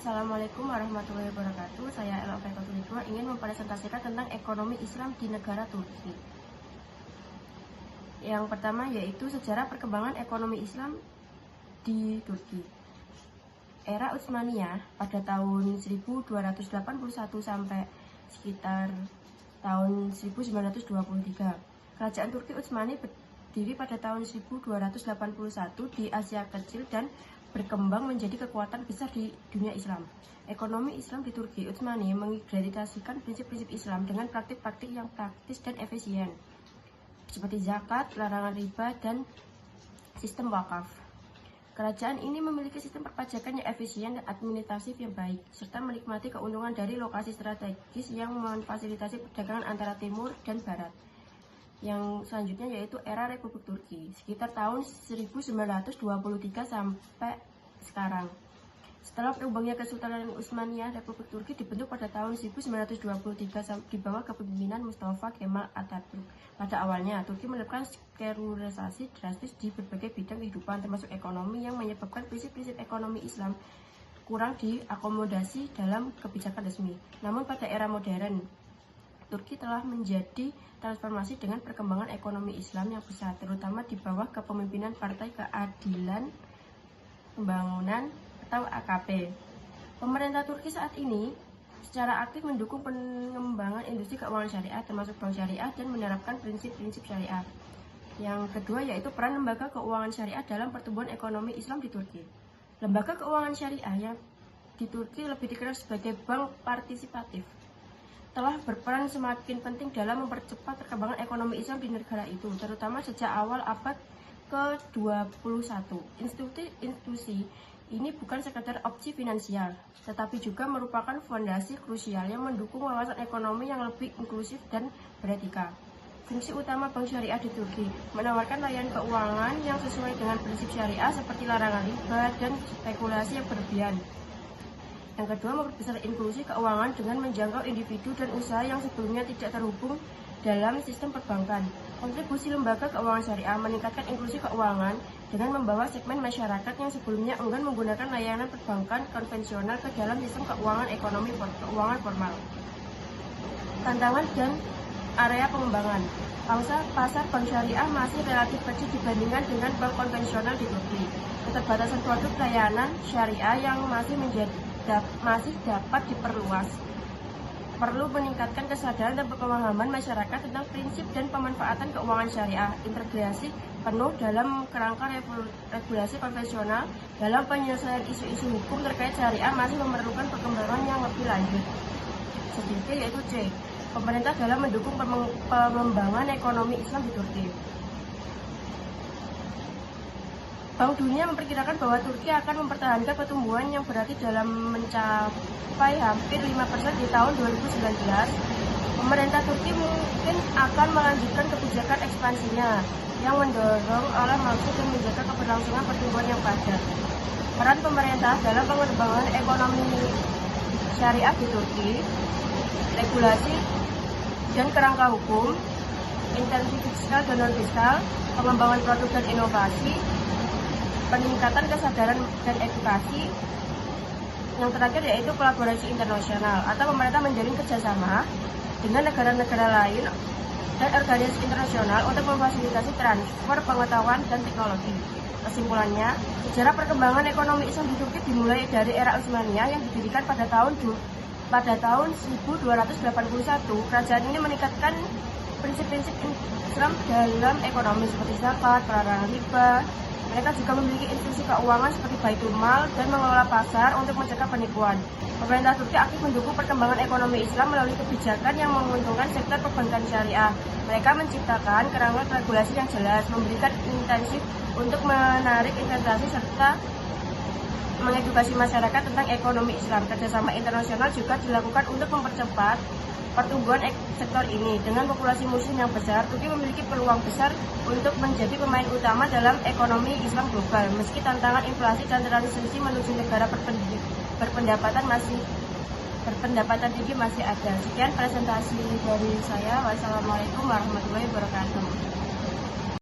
Assalamualaikum warahmatullahi wabarakatuh. Saya Ella Faitulidwa ingin mempresentasikan tentang ekonomi Islam di negara Turki. Yang pertama yaitu sejarah perkembangan ekonomi Islam di Turki. Era Utsmaniyah pada tahun 1281 sampai sekitar tahun 1923. Kerajaan Turki Utsmani berdiri pada tahun 1281 di Asia Kecil dan berkembang menjadi kekuatan besar di dunia Islam. Ekonomi Islam di Turki Utsmani mengimplementasikan prinsip-prinsip Islam dengan praktik-praktik yang praktis dan efisien, seperti zakat, larangan riba, dan sistem wakaf. Kerajaan ini memiliki sistem perpajakan yang efisien dan administratif yang baik, serta menikmati keuntungan dari lokasi strategis yang memfasilitasi perdagangan antara timur dan barat. Yang selanjutnya yaitu era Republik Turki, sekitar tahun 1923 sampai sekarang. Setelah berubahnya Kesultanan Utsmaniyah, Republik Turki dibentuk pada tahun 1923 di bawah kepemimpinan Mustafa Kemal Atatürk. Pada awalnya, Turki menerapkan sekularisasi drastis di berbagai bidang kehidupan, termasuk ekonomi, yang menyebabkan prinsip-prinsip ekonomi Islam kurang diakomodasi dalam kebijakan resmi. Namun pada era modern, Turki telah menjadi transformasi dengan perkembangan ekonomi Islam yang besar, terutama di bawah kepemimpinan Partai Keadilan Pembangunan atau AKP. Pemerintah Turki saat ini secara aktif mendukung pengembangan industri keuangan syariah, termasuk bank syariah, dan menerapkan prinsip-prinsip syariah. Yang kedua yaitu peran lembaga keuangan syariah dalam pertumbuhan ekonomi Islam di Turki. Lembaga keuangan syariah yang di Turki lebih dikenal sebagai bank partisipatif telah berperan semakin penting dalam mempercepat perkembangan ekonomi Islam di negara itu, terutama sejak awal abad ke-21. Institusi ini bukan sekadar opsi finansial, tetapi juga merupakan fondasi krusial yang mendukung wawasan ekonomi yang lebih inklusif dan beretika. Fungsi utama bank syariah di Turki menawarkan layanan keuangan yang sesuai dengan prinsip syariah seperti larangan riba dan spekulasi yang berlebihan. Yang kedua, memperbesar inklusi keuangan dengan menjangkau individu dan usaha yang sebelumnya tidak terhubung dalam sistem perbankan. Kontribusi lembaga keuangan syariah meningkatkan inklusi keuangan dengan membawa segmen masyarakat yang sebelumnya enggan menggunakan layanan perbankan konvensional ke dalam sistem keuangan formal. Tantangan dan area pengembangan. Pasar bank syariah masih relatif kecil dibandingkan dengan bank konvensional di Turki. Keterbatasan produk layanan syariah yang masih dapat diperluas. Perlu meningkatkan kesadaran dan pemahaman masyarakat tentang prinsip dan pemanfaatan keuangan syariah. Integrasi penuh dalam kerangka regulasi konvensional dalam penyelesaian isu-isu hukum terkait syariah masih memerlukan perkembangan yang lebih lanjut. Selanjutnya yaitu C. Pemerintah dalam mendukung pengembangan ekonomi Islam di Turki. Bank Dunia memperkirakan bahwa Turki akan mempertahankan pertumbuhan yang berarti dalam mencapai hampir 5% di tahun 2019. Pemerintah Turki mungkin akan melanjutkan kebijakan ekspansinya yang mendorong oleh maksud dan menjaga keberlangsungan pertumbuhan yang padat. Peran pemerintah dalam pengembangan ekonomi syariah di Turki, regulasi dan kerangka hukum, intervensi fiskal dan non-fiskal, pengembangan produk dan inovasi, peningkatan kesadaran dan edukasi. Yang terakhir yaitu kolaborasi internasional atau pemerintah menjalin kerjasama dengan negara-negara lain dan organisasi internasional untuk memfasilitasi transfer pengetahuan dan teknologi. Kesimpulannya, sejarah perkembangan ekonomi Islam di Turki dimulai dari era Utsmaniyah yang didirikan pada tahun 1281. Kerajaan ini meningkatkan prinsip-prinsip Islam dalam ekonomi seperti zakat, larangan riba. Mereka juga memiliki institusi keuangan seperti Baitul Mal dan mengelola pasar untuk mencegah penipuan. Pemerintah Turki aktif mendukung perkembangan ekonomi Islam melalui kebijakan yang menguntungkan sektor perbankan syariah. Mereka menciptakan kerangka regulasi yang jelas, memberikan intensif untuk menarik investasi serta mengedukasi masyarakat tentang ekonomi Islam. Kerjasama internasional juga dilakukan untuk mempercepat pertumbuhan sektor ini. Dengan populasi muslim yang besar, Turki memiliki peluang besar untuk menjadi pemain utama dalam ekonomi Islam global. Meski tantangan inflasi dan transisi menuju negara berpendapatan tinggi masih ada. Sekian presentasi dari saya. Wassalamualaikum warahmatullahi wabarakatuh.